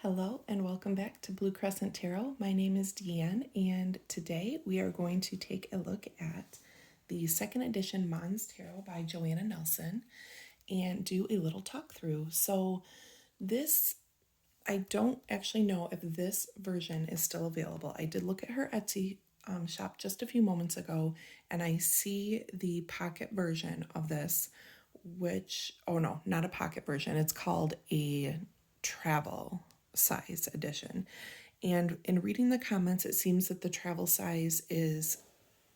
Hello and welcome back to Blue Crescent Tarot. My name is Deanne, and today we are going to take a look at the second edition Monstarot by Joanna Nelson and do a little talk through. So this, I don't actually know if this version is still available. I did look at her Etsy shop just a few moments ago, and I see the pocket version of this, which, oh no, not a pocket version. It's called a travel size edition. And in reading the comments, it seems that the travel size is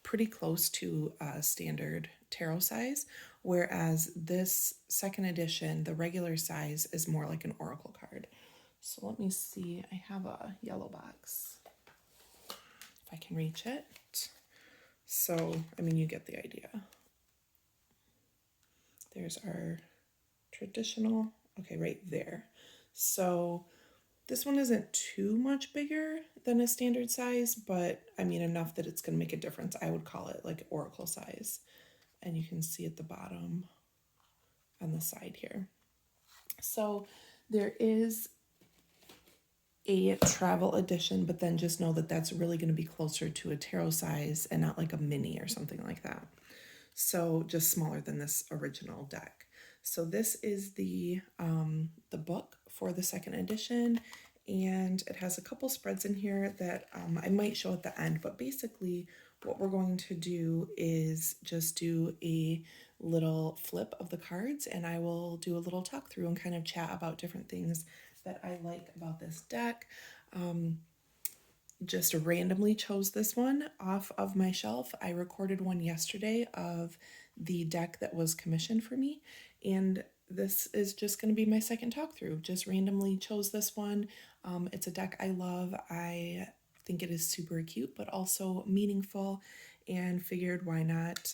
pretty close to a standard tarot size, whereas this second edition, the regular size, is more like an oracle card. So let me see, I have a yellow box, if I can reach it. So, I mean, you get the idea. There's our traditional, okay, right there. So this one isn't too much bigger than a standard size, but I mean enough that it's going to make a difference. I would call it like oracle size. And you can see at the bottom on the side here. So there is a travel edition, but then just know that that's really going to be closer to a tarot size and not like a mini or something like that. So just smaller than this original deck. So this is the book for the second edition, and it has a couple spreads in here that I might show at the end, but basically what we're going to do is just do a little flip of the cards, and I will do a little talk through and kind of chat about different things that I like about this deck. Just randomly chose this one off of my shelf. I recorded one yesterday of the deck that was commissioned for me, and this is just going to be my second talk through. Just randomly chose this one. It's a deck I love. I think it is super cute, but also meaningful, and figured why not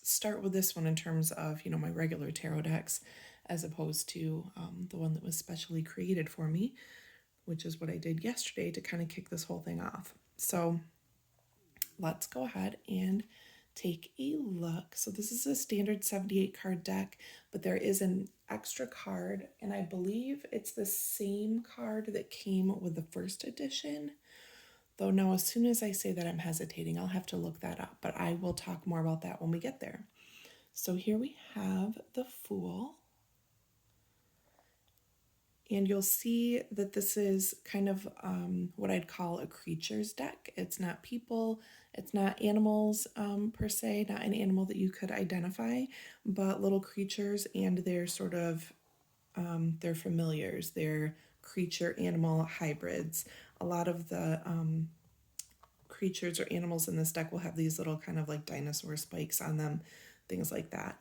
start with this one in terms of, you know, my regular tarot decks, as opposed to the one that was specially created for me, which is what I did yesterday to kind of kick this whole thing off. So let's go ahead and take a look. So this is a standard 78 card deck, but there is an extra card, and I believe it's the same card that came with the first edition. Though now, as soon as I say that, I'm hesitating. I'll have to look that up, but I will talk more about that when we get there. So here we have the Fool. And you'll see that this is kind of what I'd call a creatures deck. It's not people, it's not animals per se, not an animal that you could identify, but little creatures, and they're sort of, they're familiars, they're creature-animal hybrids. A lot of the creatures or animals in this deck will have these little kind of like dinosaur spikes on them, things like that.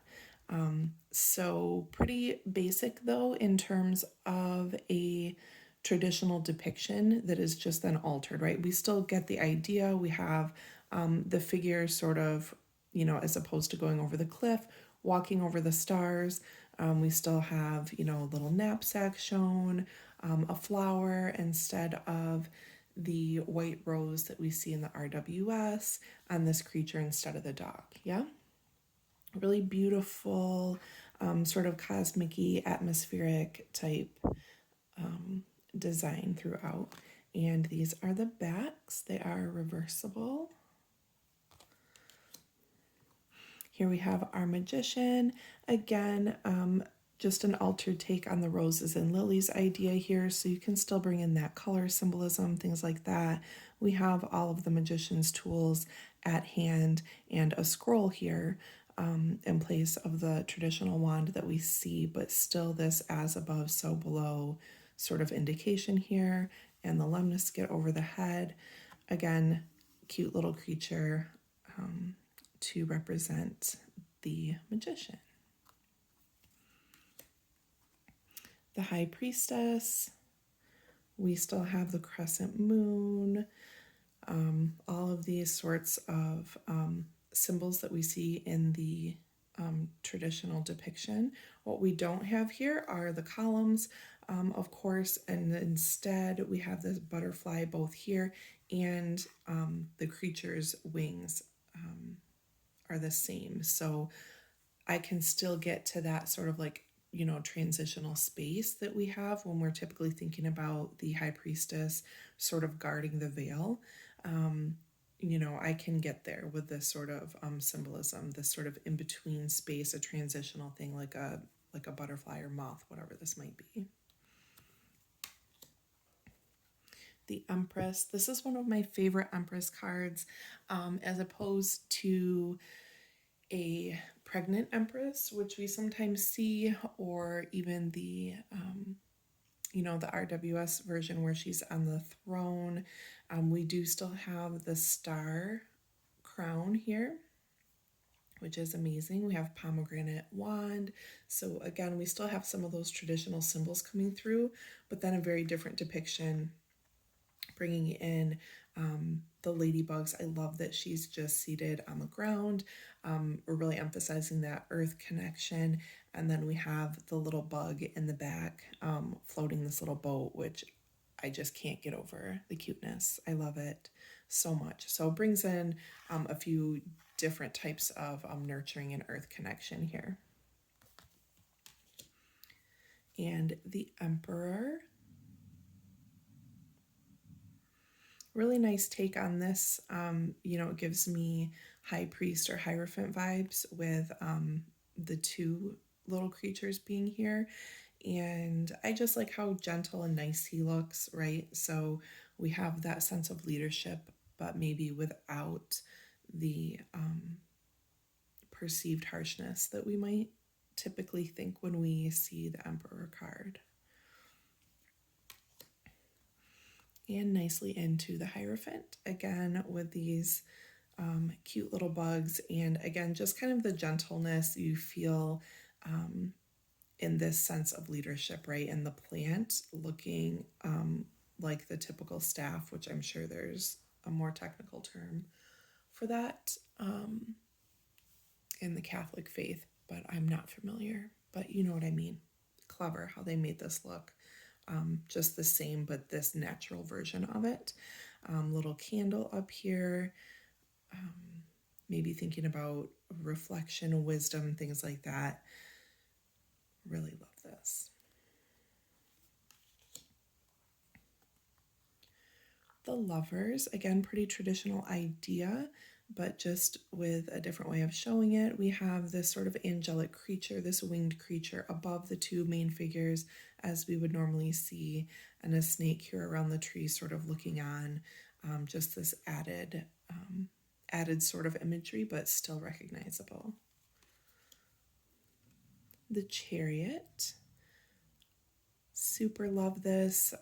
So pretty basic though in terms of a traditional depiction that is just then altered, right? We still get the idea. We have the figure sort of, you know, as opposed to going over the cliff, walking over the stars. We still have, you know, a little knapsack shown, a flower instead of the white rose that we see in the RWS on this creature instead of the dog. Yeah. Really beautiful, sort of cosmic-y, atmospheric type design throughout. And these are the backs. They are reversible. Here we have our Magician. Again, just an altered take on the roses and lilies idea here, so you can still bring in that color symbolism, things like that. We have all of the Magician's tools at hand and a scroll here in place of the traditional wand that we see, but still this as above, so below sort of indication here, and the lemniscate over the head. Again, cute little creature to represent the Magician. The High Priestess. We still have the crescent moon. All of these sorts of symbols that we see in the traditional depiction. What we don't have here are the columns, of course, and instead we have this butterfly both here, and the creature's wings are the same. So I can still get to that sort of like transitional space that we have when we're typically thinking about the high priestess sort of guarding the veil. I can get there with this sort of symbolism, this sort of in between space, a transitional thing like a butterfly or moth, whatever this might be. The Empress. This is one of my favorite Empress cards, as opposed to a pregnant Empress, which we sometimes see, or even the the RWS version where she's on the throne. We do still have the star crown here, which is amazing. We have pomegranate wand. So again, we still have some of those traditional symbols coming through, but then a very different depiction, bringing in the ladybugs. I love that she's just seated on the ground. We're really emphasizing that earth connection. And then we have the little bug in the back floating this little boat, which I just can't get over the cuteness. I love it so much. So it brings in a few different types of nurturing and earth connection here. And the Emperor. Really nice take on this. It gives me high priest or hierophant vibes with the two little creatures being here. And I just like how gentle and nice he looks, right? So we have that sense of leadership, but maybe without the perceived harshness that we might typically think when we see the Emperor card. And nicely into the Hierophant, again with these cute little bugs, and again just kind of the gentleness you feel in this sense of leadership, right? And the plant looking like the typical staff, which I'm sure there's a more technical term for that in the Catholic faith, but I'm not familiar. But you know what I mean. Clever how they made this look. Just the same, but this natural version of it. Little candle up here. Maybe thinking about reflection, wisdom, things like that. Really love this. The Lovers, again, pretty traditional idea, but just with a different way of showing it. We have this sort of angelic creature, this winged creature above the two main figures, as we would normally see, and a snake here around the tree sort of looking on. Just this added sort of imagery, but still recognizable. The Chariot. Super love this.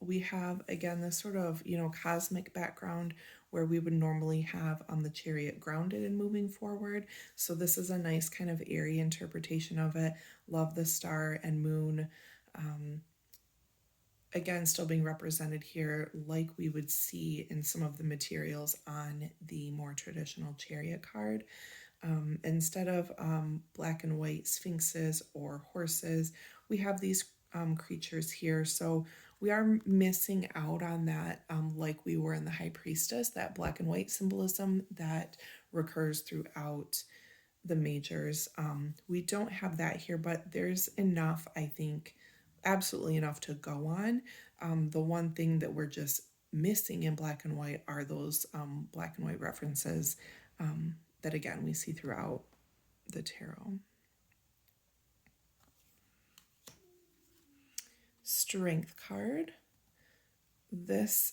We have, again, this sort of, cosmic background where we would normally have the chariot grounded and moving forward. So this is a nice kind of airy interpretation of it. Love the star and moon. Again, still being represented here like we would see in some of the materials on the more traditional chariot card. Instead of black and white sphinxes or horses, we have these creatures here. So we are missing out on that, like we were in the High Priestess, that black and white symbolism that recurs throughout the majors. We don't have that here, but there's enough, I think, absolutely enough to go on. The one thing that we're just missing in black and white are those black and white references that, again, we see throughout the tarot. Strength card. This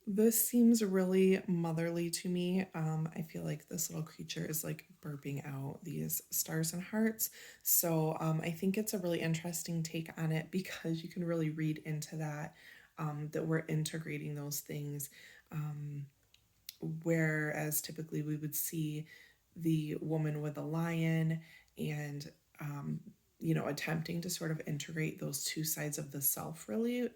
this seems really motherly to me. I feel like this little creature is like burping out these stars and hearts. So I think it's a really interesting take on it because you can really read into that, that we're integrating those things. Whereas typically we would see the woman with the lion and attempting to sort of integrate those two sides of the self, really,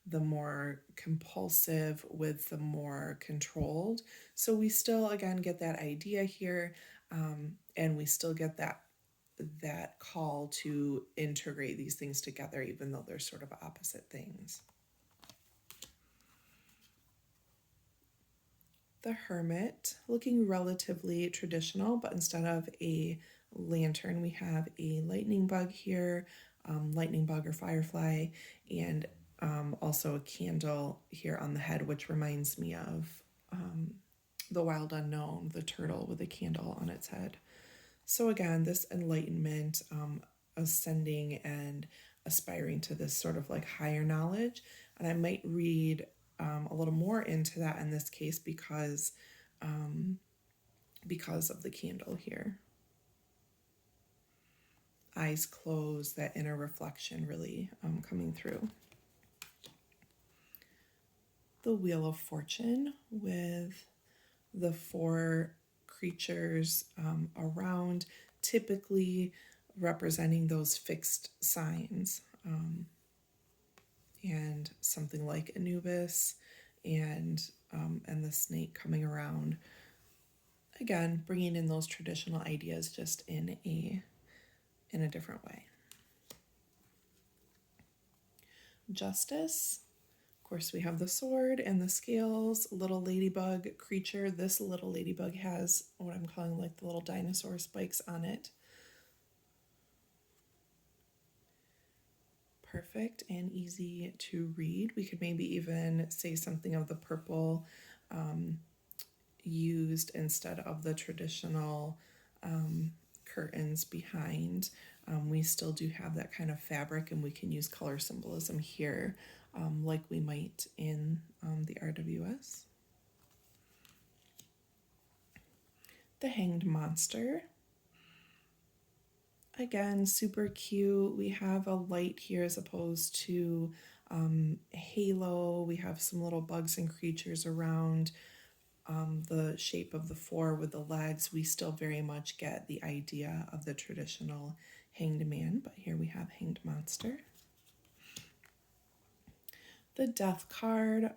the more compulsive with the more controlled. So we still, again, get that idea here, and we still get that call to integrate these things together, even though they're sort of opposite things. The Hermit, looking relatively traditional, but instead of a lantern, we have a lightning bug here, lightning bug or firefly, and also a candle here on the head, which reminds me of the wild unknown, the turtle with a candle on its head. So again, this enlightenment, ascending and aspiring to this sort of like higher knowledge. And I might read a little more into that in this case because of the candle here. Eyes closed, that inner reflection really coming through. The Wheel of Fortune with the 4 creatures around, typically representing those fixed signs, and something like Anubis and the snake coming around. Again, bringing in those traditional ideas just in a different way. Justice. Of course, we have the sword and the scales, little ladybug creature. This little ladybug has what I'm calling like the little dinosaur spikes on it. Perfect and easy to read. We could maybe even say something of the purple used instead of the traditional curtains behind. We still do have that kind of fabric, and we can use color symbolism here like we might in the RWS. The Hanged Monster. Again, super cute. We have a light here as opposed to halo. We have some little bugs and creatures around. The shape of the 4 with the legs, we still very much get the idea of the traditional hanged man, but here we have Hanged Monster. The Death card,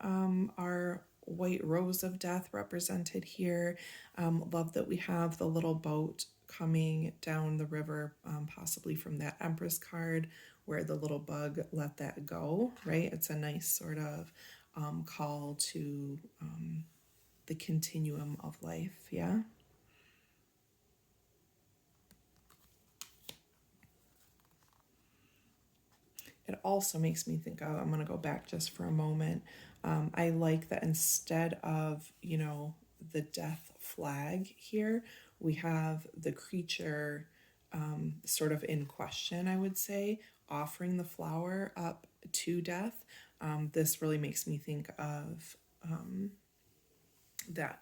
our white rose of death represented here. Love that we have the little boat coming down the river, possibly from that Empress card where the little bug let that go, right? It's a nice sort of call to the continuum of life, yeah? It also makes me think of, I'm going to go back just for a moment. I like that instead of, the death flag here, we have the creature sort of in question, I would say, offering the flower up to death. This really makes me think of that.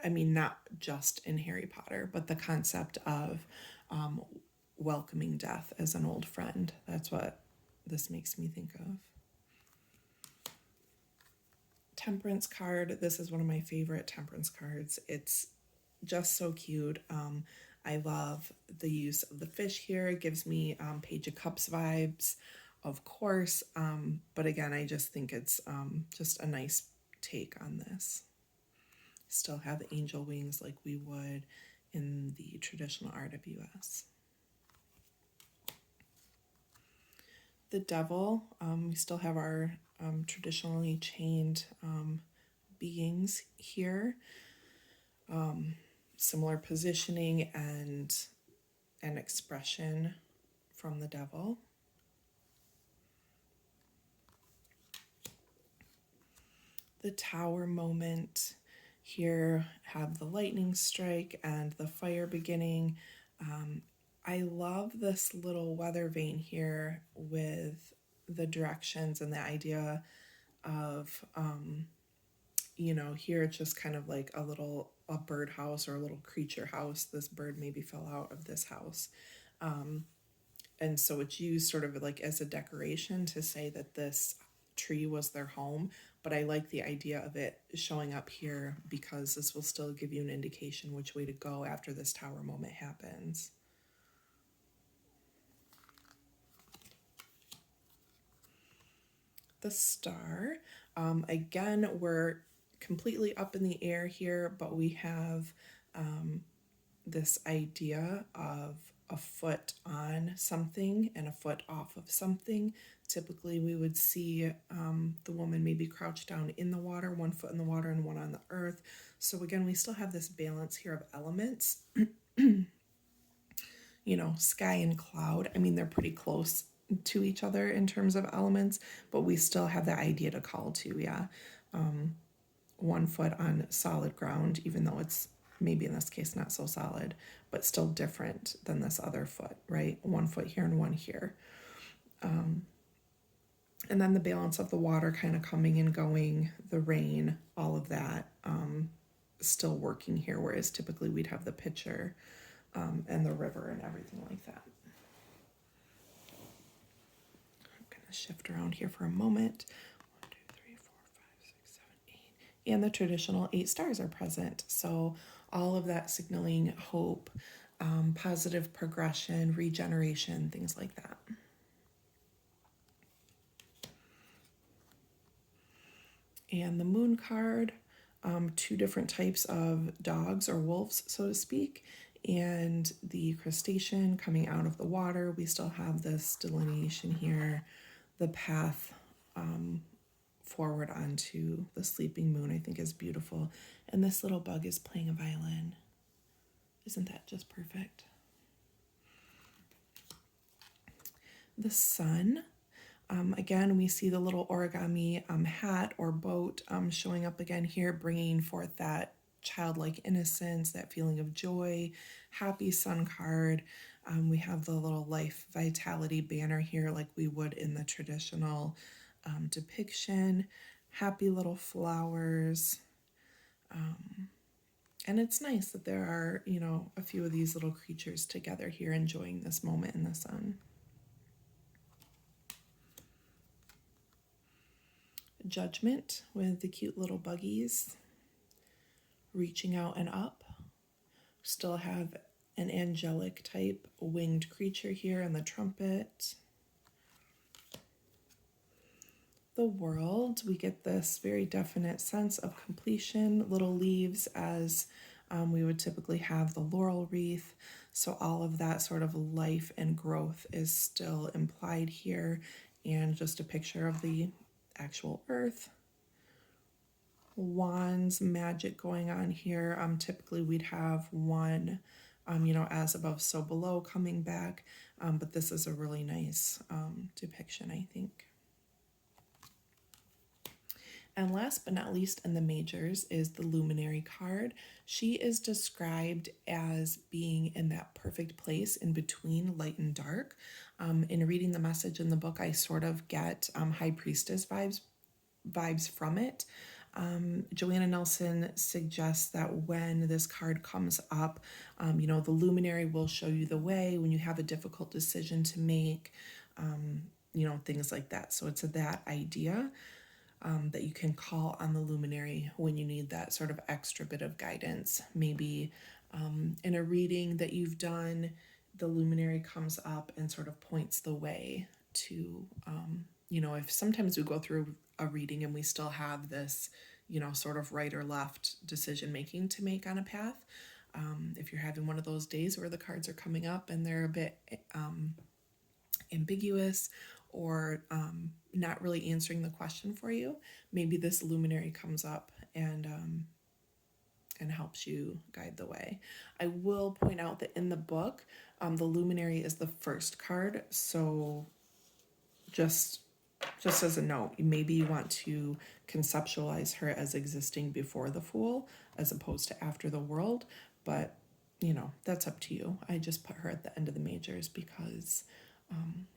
I mean, not just in Harry Potter, but the concept of welcoming death as an old friend. That's what this makes me think of. Temperance card. This is one of my favorite temperance cards. It's just so cute. I love the use of the fish here. It gives me Page of Cups vibes, of course. But again, I just think it's just a nice take on this. Still have angel wings like we would in the traditional RWS. The Devil, we still have our traditionally chained beings here. Similar positioning and expression from the Devil. The Tower moment. Here have the lightning strike and the fire beginning. I love this little weather vane here with the directions and the idea of, here it's just kind of like a bird house or a little creature house. This bird maybe fell out of this house. And so it's used sort of like as a decoration to say that this tree was their home. But I like the idea of it showing up here because this will still give you an indication which way to go after this tower moment happens. The Star. Again, we're completely up in the air here, but we have this idea of a foot on something and a foot off of something. Typically, we would see the woman maybe crouched down in the water, one foot in the water and one on the earth. So again, we still have this balance here of elements. sky and cloud. I mean, they're pretty close to each other in terms of elements, but we still have that idea to call to, yeah. 1 foot on solid ground, even though it's maybe in this case not so solid, but still different than this other foot, right? 1 foot here and one here. And then the balance of the water kind of coming and going, the rain, all of that still working here, whereas typically we'd have the pitcher and the river and everything like that. I'm going to shift around here for a moment. 1, 2, 3, 4, 5, 6, 7, 8. And the traditional 8 stars are present. So all of that signaling hope, positive progression, regeneration, things like that. And the moon card, 2 different types of dogs or wolves, so to speak, and the crustacean coming out of the water. We still have this delineation here, the path forward onto the sleeping moon, I think is beautiful. And this little bug is playing a violin. Isn't that just perfect? The sun. Again, we see the little origami hat or boat showing up again here, bringing forth that childlike innocence, that feeling of joy, happy sun card. We have the little life vitality banner here like we would in the traditional depiction, happy little flowers. And it's nice that there are, a few of these little creatures together here enjoying this moment in the sun. Judgment with the cute little buggies reaching out and up. Still have an angelic type winged creature here in the trumpet. The world, we get this very definite sense of completion, little leaves as we would typically have the laurel wreath. So all of that sort of life and growth is still implied here, and just a picture of the actual earth. Wands, magic going on here. Typically we'd have one, as above, so below coming back. But this is a really nice depiction, I think. And last but not least in the majors is the luminary card. She is described as being in that perfect place in between light and dark. In reading the message in the book, I sort of get high priestess vibes from it. Joanna Nelson suggests that when this card comes up, the luminary will show you the way when you have a difficult decision to make, things like that. So it's that idea that you can call on the luminary when you need that sort of extra bit of guidance. Maybe in a reading that you've done, the luminary comes up and sort of points the way to, if sometimes we go through a reading and we still have this, sort of right or left decision making to make on a path. If you're having one of those days where the cards are coming up and they're a bit ambiguous or not really answering the question for you, maybe this luminary comes up and helps you guide the way. I will point out that in the book, the luminary is the first card, so just as a note, maybe you want to conceptualize her as existing before the Fool as opposed to after the World, but that's up to you. I just put her at the end of the majors because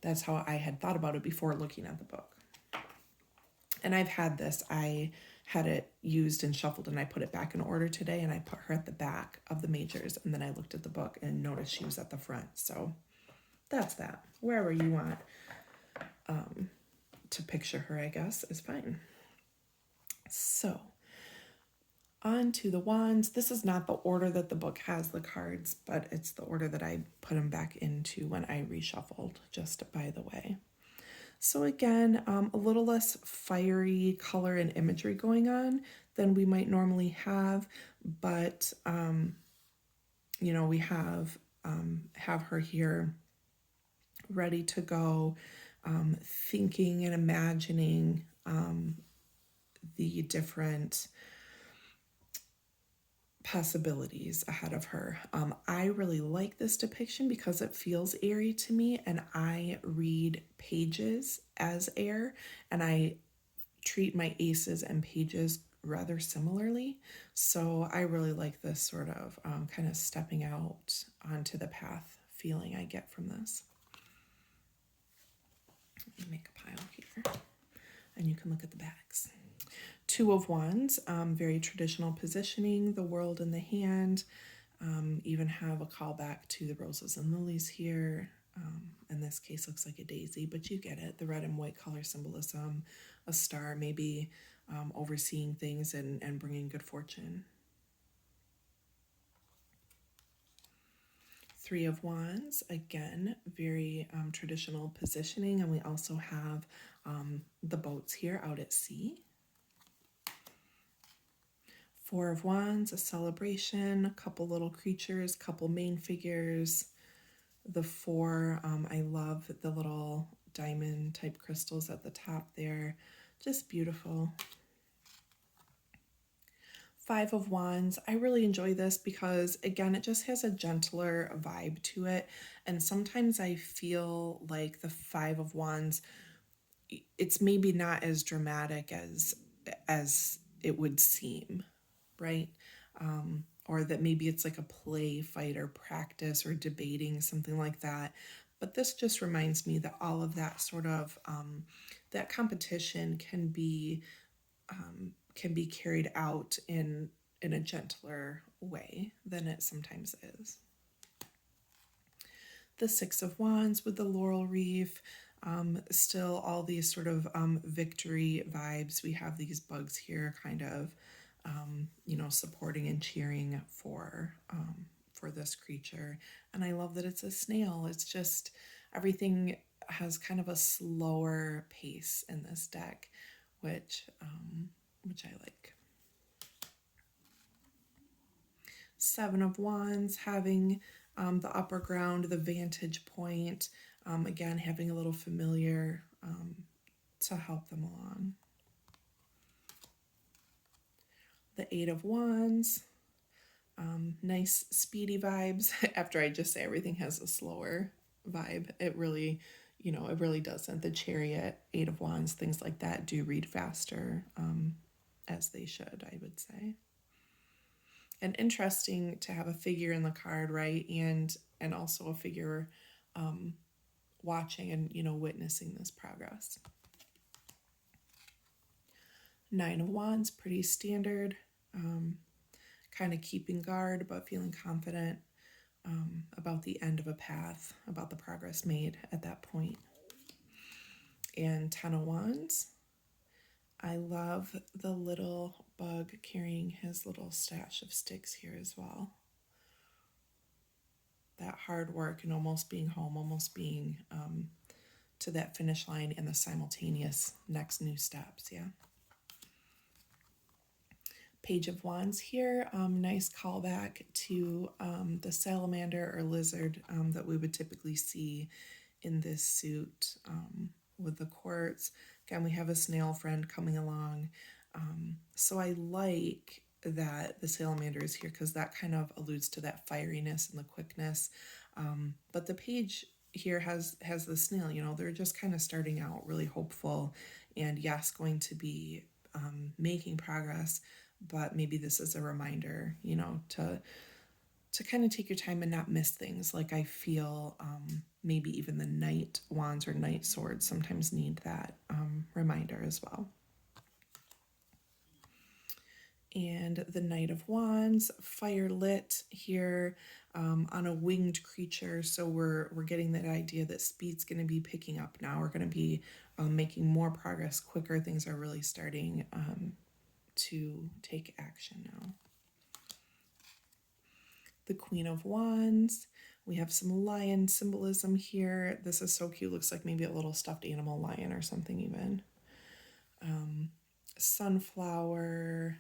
that's how I had thought about it before looking at the book. And I've had this, I had it used and shuffled and I put it back in order today, and I put her at the back of the majors, and then I looked at the book and noticed she was at the front. So that's that. Wherever you want to picture her, I guess, is fine. So on to the wands. This is not the order that the book has the cards, but it's the order that I put them back into when I reshuffled, just by the way. So again, a little less fiery color and imagery going on than we might normally have, but we have her here ready to go, thinking and imagining the different possibilities ahead of her. I really like this depiction because it feels airy to me, and I read pages as air, and I treat my aces and pages rather similarly. So I really like this sort of kind of stepping out onto the path feeling I get from this. Let me make a pile here, and you can look at the backs. Two of Wands, very traditional positioning, the world in the hand. Even have a callback to the roses and lilies here. In this case, looks like a daisy, but you get it. The red and white color symbolism, a star, maybe overseeing things and bringing good fortune. Three of Wands, again, very traditional positioning. And we also have the boats here out at sea. Four of Wands, a celebration, a couple little creatures, couple main figures. The four, I love the little diamond type crystals at the top there. Just beautiful. Five of Wands, I really enjoy this because, again, it just has a gentler vibe to it. And sometimes I feel like the Five of Wands, it's maybe not as dramatic as it would seem, right? Or that maybe it's like a play, fight, or practice, or debating, something like that. But this just reminds me that all of that sort of that competition can be carried out in a gentler way than it sometimes is. The Six of Wands with the laurel wreath, still all these sort of victory vibes. We have these bugs here kind of supporting and cheering for this creature. And I love that it's a snail. It's just everything has kind of a slower pace in this deck, which I like. Seven of Wands, having the upper ground, the vantage point, again, having a little familiar to help them along. The Eight of Wands, nice speedy vibes. After I just say everything has a slower vibe, it really doesn't. The Chariot, Eight of Wands, things like that do read faster, as they should, I would say. And interesting to have a figure in the card, right? And also a figure watching and witnessing this progress. Nine of Wands, pretty standard. Kind of keeping guard, but feeling confident about the end of a path, about the progress made at that point. And Ten of Wands. I love the little bug carrying his little stash of sticks here as well. That hard work and almost being home, almost being to that finish line and the simultaneous next new steps, yeah. Page of Wands here, nice callback to the salamander or lizard that we would typically see in this suit with the quartz. Again, we have a snail friend coming along. So I like that the salamander is here because that kind of alludes to that fieriness and the quickness. But the page here has the snail, they're just kind of starting out really hopeful and yes, going to be making progress. But maybe this is a reminder, to kind of take your time and not miss things. Like I feel maybe even the Knight Wands or Knight Swords sometimes need that reminder as well. And the Knight of Wands, fire lit here on a winged creature. So we're getting that idea that speed's going to be picking up now. We're going to be making more progress quicker. Things are really starting to take action now. The Queen of Wands. We have some lion symbolism here. This is so cute. Looks like maybe a little stuffed animal lion or something even. Sunflower.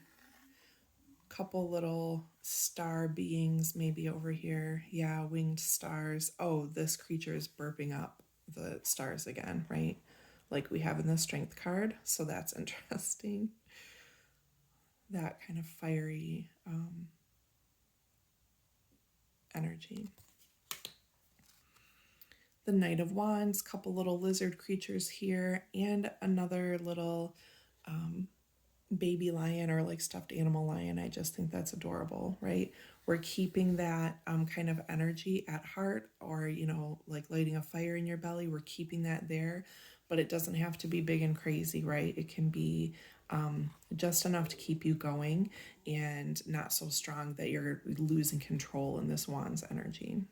Couple little star beings maybe over here. Yeah, winged stars. Oh, this creature is burping up the stars again, right? Like we have in the strength card. So that's interesting. That kind of fiery energy. The Knight of Wands, couple little lizard creatures here, and another little baby lion or like stuffed animal lion. I just think that's adorable, right? We're keeping that kind of energy at heart, or, you know, like lighting a fire in your belly. We're keeping that there, but it doesn't have to be big and crazy, right? It can be just enough to keep you going and not so strong that you're losing control in this Wands energy.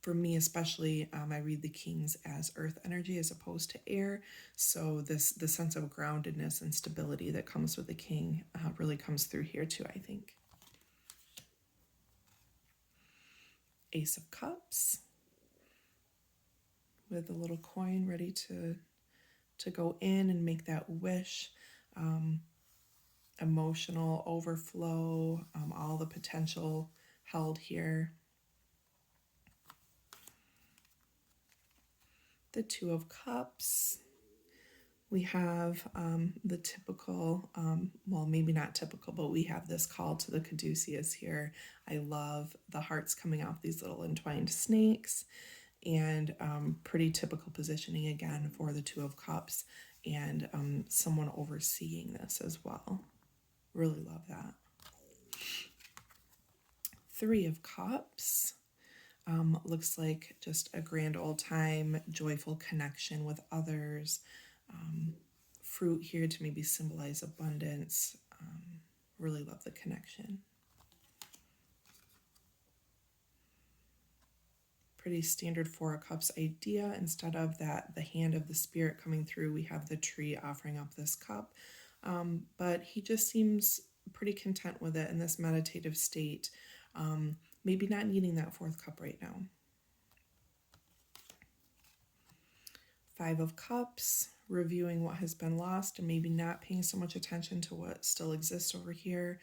For me especially, I read the Kings as earth energy as opposed to air. So the sense of groundedness and stability that comes with the King really comes through here too, I think. Ace of Cups with a little coin ready to go in and make that wish. Emotional overflow, all the potential held here. The Two of Cups. We have the typical, well, maybe not typical, but we have this call to the caduceus here. I love the hearts coming off these little entwined snakes, and pretty typical positioning again for the Two of Cups, and someone overseeing this as well. Really love that. Three of Cups. Looks like just a grand old time, joyful connection with others. Fruit here to maybe symbolize abundance. Really love the connection. Pretty standard Four of Cups idea. Instead of that, the hand of the spirit coming through, we have the tree offering up this cup. But he just seems pretty content with it in this meditative state. Maybe not needing that fourth cup right now. Five of Cups, reviewing what has been lost and maybe not paying so much attention to what still exists over here.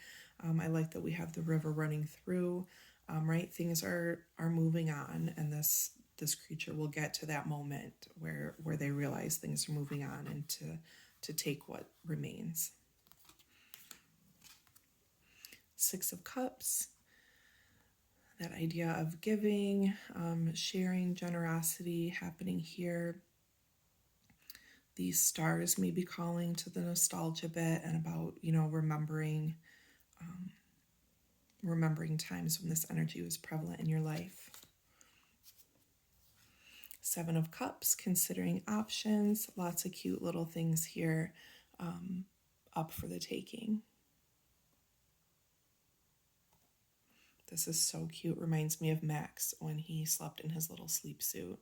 I like that we have the river running through, right? Things are moving on, and this creature will get to that moment where they realize things are moving on and to take what remains. Six of Cups. That idea of giving, sharing, generosity happening here. These stars may be calling to the nostalgia bit and about, you know, remembering times when this energy was prevalent in your life. Seven of Cups, considering options. Lots of cute little things here up for the taking. This is so cute. Reminds me of Max when he slept in his little sleep suit.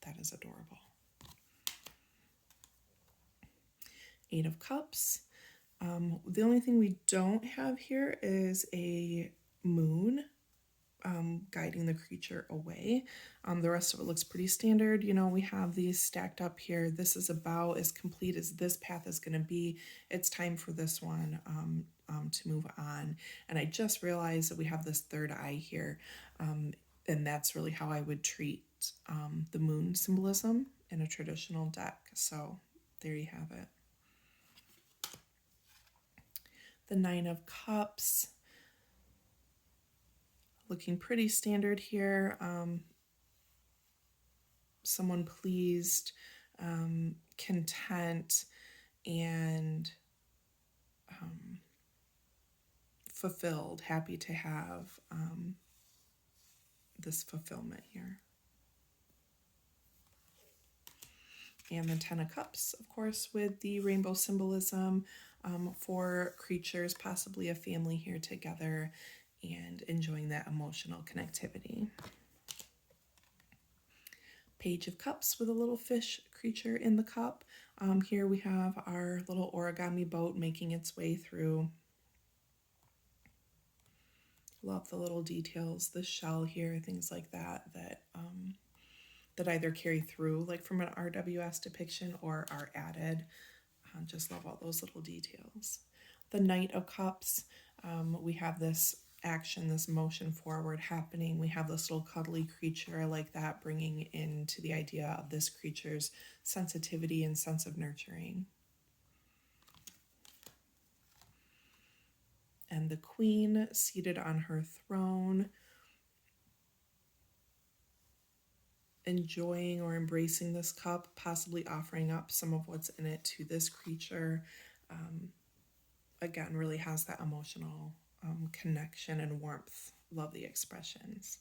That is adorable. Eight of Cups. The only thing we don't have here is a moon guiding the creature away. The rest of it looks pretty standard. You know, we have these stacked up here. This is about as complete as this path is going to be. It's time for this one to move on. And I just realized that we have this third eye here. And that's really how I would treat the moon symbolism in a traditional deck. So there you have it. The Nine of Cups, looking pretty standard here. Someone pleased, content, and fulfilled, happy to have this fulfillment here. And the Ten of Cups, of course, with the rainbow symbolism for creatures, possibly a family here together and enjoying that emotional connectivity. Page of Cups with a little fish creature in the cup. Here we have our little origami boat making its way through. Love the little details, the shell here, things like that that either carry through like from an RWS depiction or are added. Just love all those little details. The Knight of Cups, we have this action, this motion forward happening. We have this little cuddly creature like that, bringing into the idea of this creature's sensitivity and sense of nurturing. And the queen seated on her throne, enjoying or embracing this cup, possibly offering up some of what's in it to this creature. Again, really has that emotional connection and warmth. Love the expressions.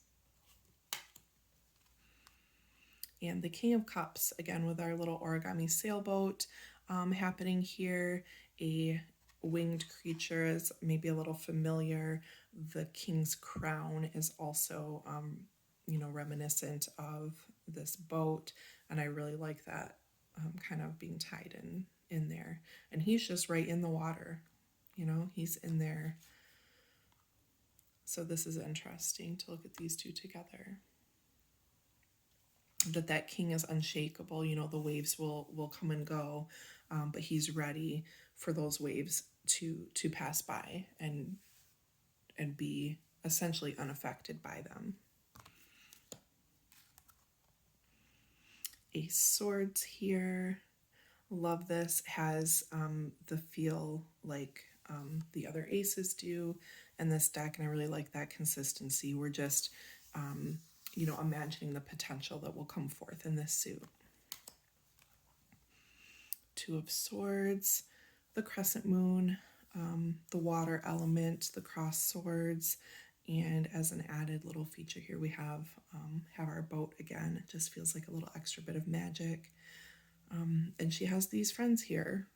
And the King of Cups, again, with our little origami sailboat happening here. A winged creature is maybe a little familiar. The King's crown is also, reminiscent of this boat. And I really like that kind of being tied in there. And he's just right in the water. He's in there. So this is interesting to look at these two together. That king is unshakable. The waves will come and go, but he's ready for those waves to pass by and be essentially unaffected by them. Ace Swords here. Love this. Has the feel like the other aces do in this deck, and I really like that consistency. We're just imagining the potential that will come forth in this suit. Two of Swords, the crescent moon, the water element, the cross swords, and as an added little feature here, we have our boat again. It just feels like a little extra bit of magic. And she has these friends here,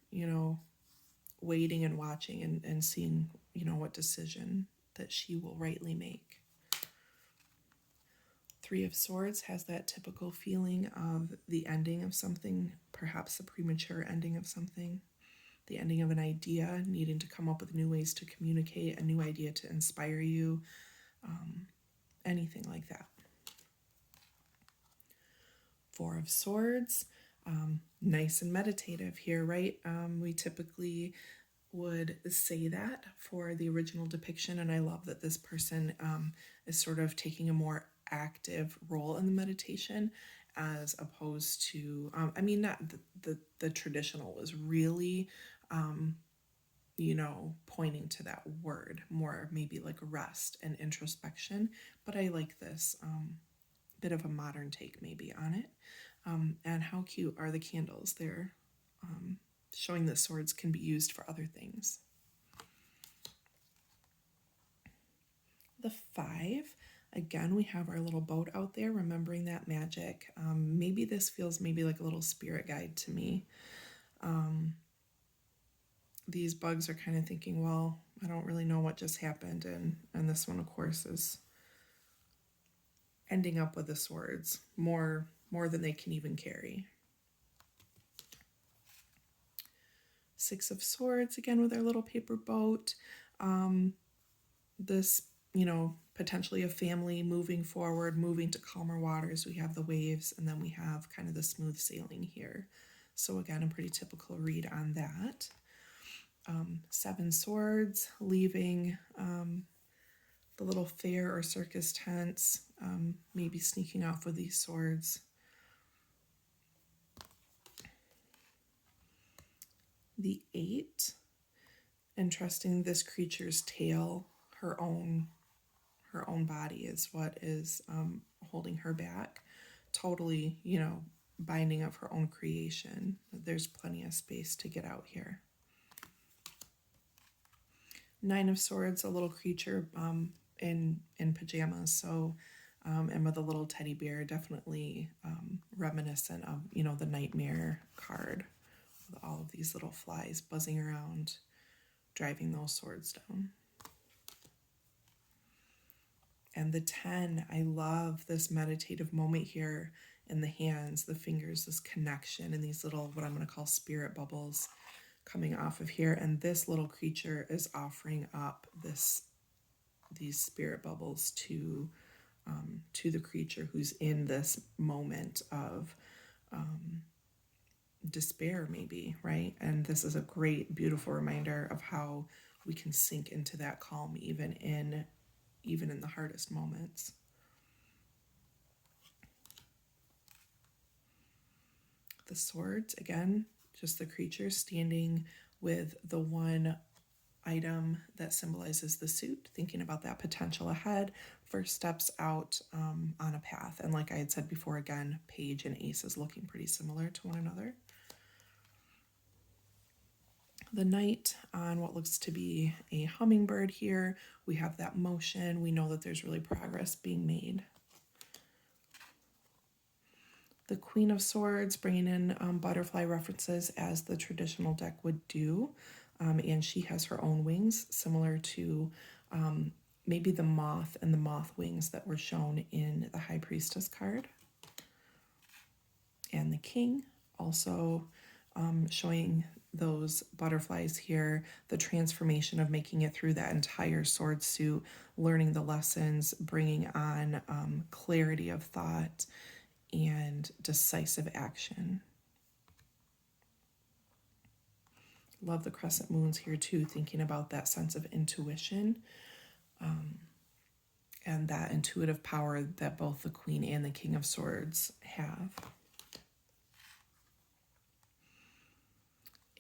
waiting and watching and seeing, what decision that she will rightly make. Three of Swords has that typical feeling of the ending of something, perhaps a premature ending of something, the ending of an idea, needing to come up with new ways to communicate, a new idea to inspire you, anything like that. Four of Swords, nice and meditative here, right? We typically would say that for the original depiction, and I love that this person is sort of taking a more active role in the meditation as opposed to not the traditional was really pointing to that word more, maybe like rest and introspection, but I like this bit of a modern take maybe on it. And how cute are the candles? They're showing that swords can be used for other things. The Five, again, we have our little boat out there, remembering that magic. Maybe this feels maybe like a little spirit guide to me. These bugs are kind of thinking, well, I don't really know what just happened. And this one, of course, is ending up with the swords, more than they can even carry. Six of Swords, again, with our little paper boat. This, potentially a family moving forward, moving to calmer waters. We have the waves, and then we have kind of the smooth sailing here. So again, a pretty typical read on that. Seven Swords, leaving the little fair or circus tents, maybe sneaking off with these swords. The Eight, interesting, this creature's tail, her own body is what is holding her back. Totally, binding of her own creation. There's plenty of space to get out here. Nine of Swords, a little creature in pajamas, so and with a little teddy bear, definitely reminiscent of the nightmare card with all of these little flies buzzing around, driving those swords down. And the 10, I love this meditative moment here in the hands, the fingers, this connection, and these little, what I'm going to call spirit bubbles coming off of here. And this little creature is offering up these spirit bubbles to the creature who's in this moment of despair, maybe, right? And this is a great, beautiful reminder of how we can sink into that calm even in the hardest moments. The Swords, again, just the creature standing with the one item that symbolizes the suit, thinking about that potential ahead, first steps out on a path. And like I had said before, again, page and ace is looking pretty similar to one another. The knight on what looks to be a hummingbird here. We have that motion. We know that there's really progress being made. The Queen of Swords, bringing in butterfly references as the traditional deck would do. And she has her own wings, similar to maybe the moth and the moth wings that were shown in the High Priestess card. And the King, also showing those butterflies here, the transformation of making it through that entire sword suit, learning the lessons, bringing on clarity of thought and decisive action. Love the crescent moons here too, thinking about that sense of intuition and that intuitive power that both the Queen and the King of Swords have.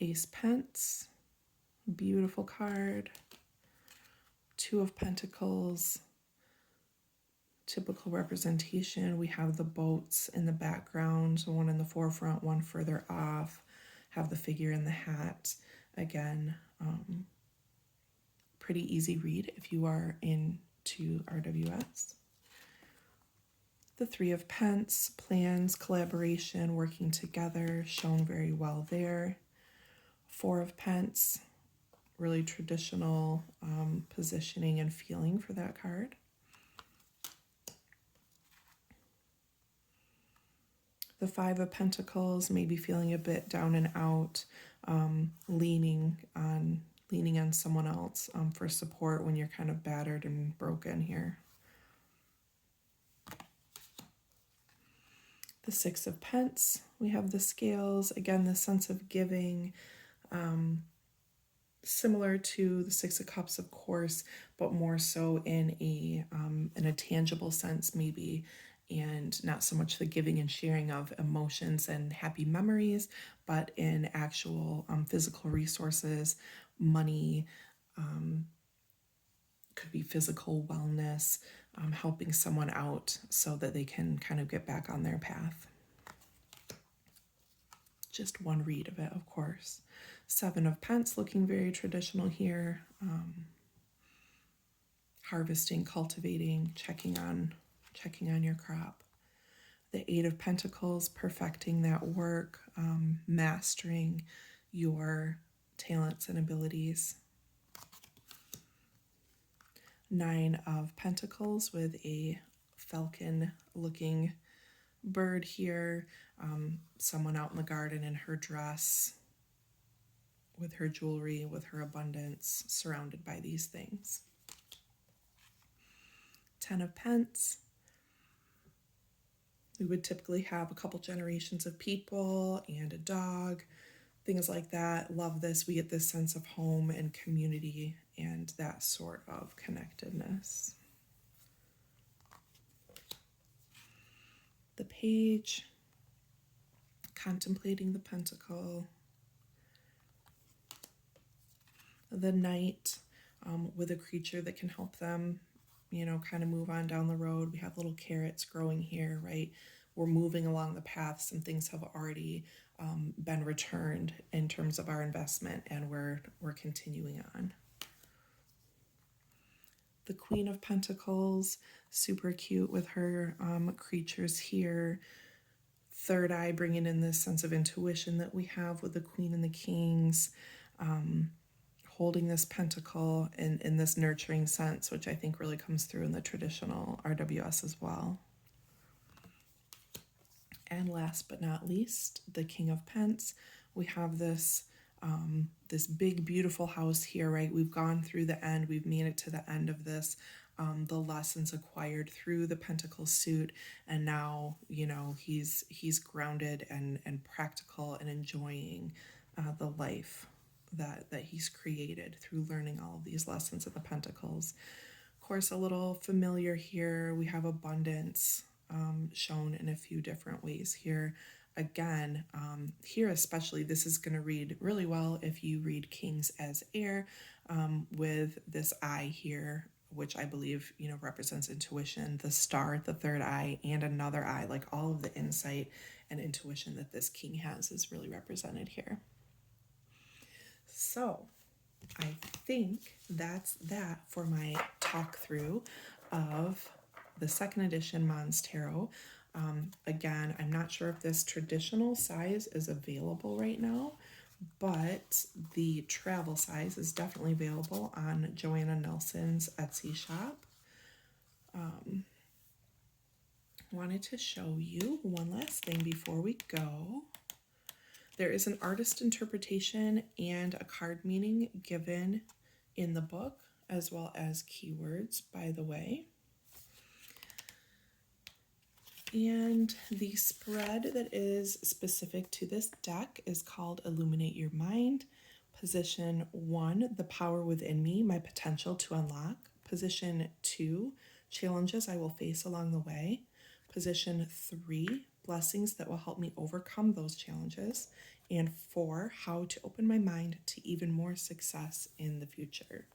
Ace Pence, beautiful card. Two of Pentacles, typical representation. We have the boats in the background, so one in the forefront, one further off. Have the figure in the hat. Again, pretty easy read if you are into RWS. The Three of Pence, plans, collaboration, working together, shown very well there. Four of Pence, really traditional positioning and feeling for that card. The Five of Pentacles, maybe feeling a bit down and out, leaning on someone else for support when you're kind of battered and broken here. The Six of Pence, we have the scales, again, the sense of giving, similar to the Six of Cups, of course, but more so in a tangible sense, maybe, and not so much the giving and sharing of emotions and happy memories, but in actual physical resources, money, could be physical wellness, helping someone out so that they can kind of get back on their path. Just one read of it, of course. Seven of Pence, looking very traditional here. Harvesting, cultivating, checking on your crop. The Eight of Pentacles, perfecting that work, mastering your talents and abilities. Nine of Pentacles with a falcon looking bird here, someone out in the garden in her dress, with her jewelry, with her abundance, surrounded by these things. 10 of Pence. We would typically have a couple generations of people and a dog, things like that. Love this. We get this sense of home and community and that sort of connectedness. The Page, contemplating the Pentacle. The Knight, with a creature that can help them, kind of move on down the road. We have little carrots growing here, right? We're moving along the path. Some things have already been returned in terms of our investment, and we're continuing on. The Queen of Pentacles, super cute with her creatures here. Third eye, bringing in this sense of intuition that we have with the Queen and the Kings. Holding this pentacle in this nurturing sense, which I think really comes through in the traditional RWS as well. And last but not least, the King of Pence. We have this this big, beautiful house here, right? We've gone through the end. We've made it to the end of this. The lessons acquired through the Pentacle suit, and now he's grounded and practical and enjoying the life that he's created through learning all of these lessons of the Pentacles. Of course, a little familiar here. We have abundance shown in a few different ways here. again, here especially, this is going to read really well if you read Kings as air, with this eye here, which I believe, represents intuition, the star, the third eye, and another eye, like all of the insight and intuition that this king has is really represented here. So I think that's that for my talk through of the second edition Monstarot. Again, I'm not sure if this traditional size is available right now, but the travel size is definitely available on Joanna Nelson's Etsy shop. Wanted to show you one last thing before we go. There is an artist interpretation and a card meaning given in the book, as well as keywords, by the way. And the spread that is specific to this deck is called Illuminate Your Mind. Position 1, the power within me, my potential to unlock. Position 2, challenges I will face along the way. Position 3, blessings that will help me overcome those challenges. And 4, how to open my mind to even more success in the future.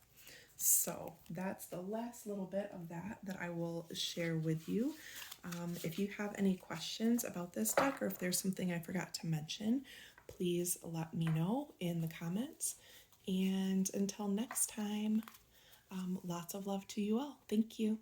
So that's the last little bit of that I will share with you. If you have any questions about this deck, or if there's something I forgot to mention, please let me know in the comments. And until next time, lots of love to you all. Thank you.